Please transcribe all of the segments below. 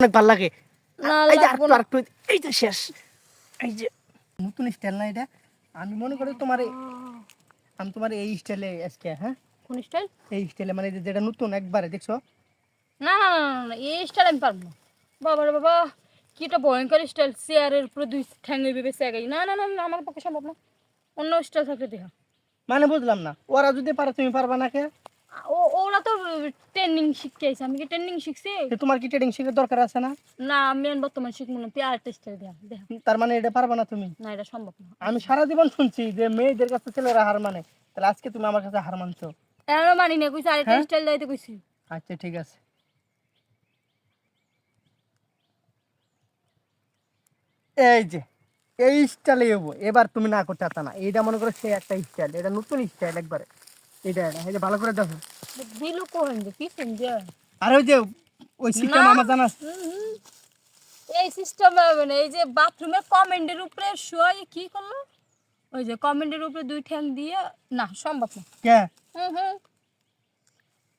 অনেক ভালো লাগে। না এই যে লাগবো না। আরেকটু এই তো শেষ। এই যে নতুন স্টাইল না এটা? আমি মনে করি আমি তোমার এই স্টাইলে আজকে, হ্যাঁ কোন স্টাইল? এই স্টাইলে মানে যেটা নতুন একবারে দেখছো। না না না না, না, এই স্টাইল আমি পারবো না। বাবা রে বাবা, কি একটা ভয়ঙ্কর স্টাইল, চেয়ারের উপরে দুই ঠ্যাং ভেবে চেগাই। না না না না, আমার পক্ষে সম্ভব না। অন্য স্টাইল থাকলে দেখা। মানে বুঝলাম না, ওরা যদি পারে তুমি পারবা না কে? ওরা তো ট্রেনিং শিখতে আইছে, আমি কি ট্রেনিং শিখছি? তোমার কি ট্রেডিং শেখার দরকার আছে না? না, আমি বর্তমান শিখবো না, তুই আরেকটা স্টাইল দেখা দেখা। তার মানে এটা পারবা না তুমি? না, এটা সম্ভব না। আমি সারা জীবন শুনছি যে মেয়েদের কাছে ছেলেরা হার মানে, তাহলে আজকে তুমি আমার কাছে হার মানছো? এখনো মানি না, কইছি আরেকটা হ্যাঁ স্টাইল দিতে কইছি। আচ্ছা ঠিক আছে। এই যে এই স্টাইলে এবার তুমি না করতে পারতা না। এইটা মনে করো সেই একটা স্টাইল, এটা নতুন স্টাইল একবারে। এটা এই যে ভালো করে দেখো। দিলু কোহেন যে পিছন যে আর ওই যে ওই সিস্টেম না। আমার জানা আছে। হুম, এই সিস্টেম হবে না। এই যে বাথরুমের কমেন্টের উপরে শুয়ে কি করলো, ওই যে কমেন্টের উপরে দুই ঠ্যাং দিয়ে, না সম্ভব না। কে? হুম হুম,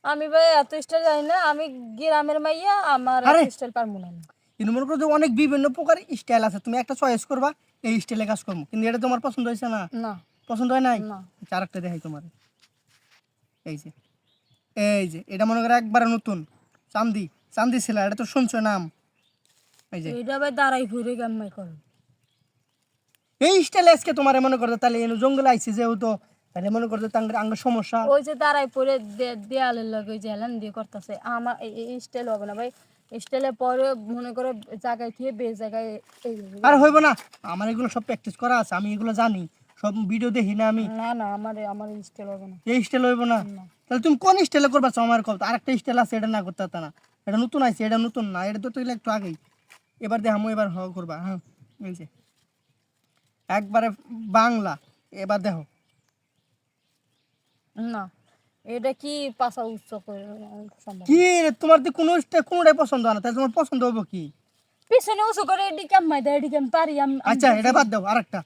আমি ভাই এত স্টাইল জানি না, আমি গ্রামের মাইয়া, আমার আরে এত স্টাইল পারবো না আমি। কিন্তু মনে করো যে অনেক বিভিন্ন প্রকার স্টাইল আছে, তুমি একটা চয়েস করবা, এই স্টাইলে কাজ করবো, কিন্তু এটা তোমার পছন্দ হয়েছে না? না পছন্দ হয় নাই? না আচ্ছা, আরেকটা দেখাই তোমার। এই যে এটা মনে করো একবারে নতুন, চান্দি চান্দি ছিল, এটা তো শুনছো নাম। এই যে এইটা ভাই দাঁড়াই ঘুরে গাম্মাই করো। এই স্টাইলে আজকে তোমার মনে করতো তাহলে জঙ্গলে আইছে যেহেতু, তাহলে মনে করতো আঙ্গ সমস্যা। ওই যে দাঁড়াই পরে দেয়ালের লগে ওই যে হেলান দিয়ে করতেছে, আমার এই স্টাইল হবে না ভাই। স্টাইলে পরে মনে করে জায়গায় থেকে বে জায়গায় আর হইব না, আমার এগুলো সব প্র্যাকটিস করা আছে, আমি এগুলো জানি, সব ভিডিও দেখি না আমি। না না, আমার আমার স্টাইল হবে না। এই স্টাইল হইব না? না। তাহলে তুমি কোন স্টাইলে করবা চাও আমার কল? আরেকটা স্টাইল আছে, এটা না করতে পারতা না? এটা নতুন আইছে, এটা নতুন না, এটা তো তুই একটু আগেই। এবার দেখামো, এবার করবা, হ্যাঁ এই যে একবারে বাংলা। এবার দেখো। না, এটা কি পাশা উচ্চ করে সম্ভব কি না। রে, তোমার তো কোনোটাই পছন্দ হয় না, তাহলে তোমার পছন্দ হবো কি? পিছনে উঁচু করে এটি কেমন দেয়, এটি কেমন পারি আমি আচ্ছা এটা বুঝি। বাদ দাও, আরেকটা।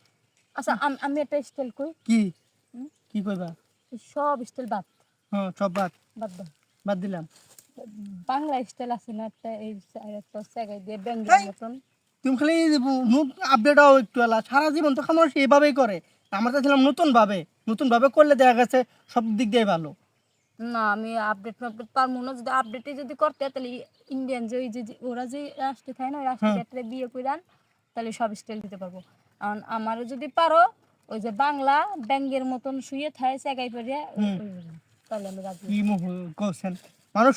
আচ্ছা আমি একটা স্টাইল কই। কি? হুম, কি কইবা? এই সব স্টাইল বাদ হ্যাঁ সব বাদ। বাদ দাও। বাদ দিলাম। বাংলা স্টাইল আছে না একটা, এই একটা জায়গায় দিয়ে ব্যাঙ্গের এই, মতন। তুমি খালি আপডেট হও একটু, এলা সারা জীবন তো মানুষ এইভাবেই করে। আমরা চাইছিলাম নতুন ভাবে করলে দেখা গেছে সব দিক দিয়ে ভালো। না, আমি আপডেট আপডেট পারবো না। যদি আপডেটে যদি করতে হয়, তাহলে ইন্ডিয়ান যে ওই যে ওরা যে রাষ্ট্রে থাকে না, ওই হ্যাঁ রাষ্ট্রীয় বিয়ে কইরান, তাহলে সব স্টাইল দিতে পারবো। আর আমারও যদি পারো, ওই যে বাংলা ব্যাঙ্গের মতন শুয়ে থাকে জায়গায় পড়ে, হুম। তাহলে আমি রাজি কি আছি। কোশ্চেন মানুষ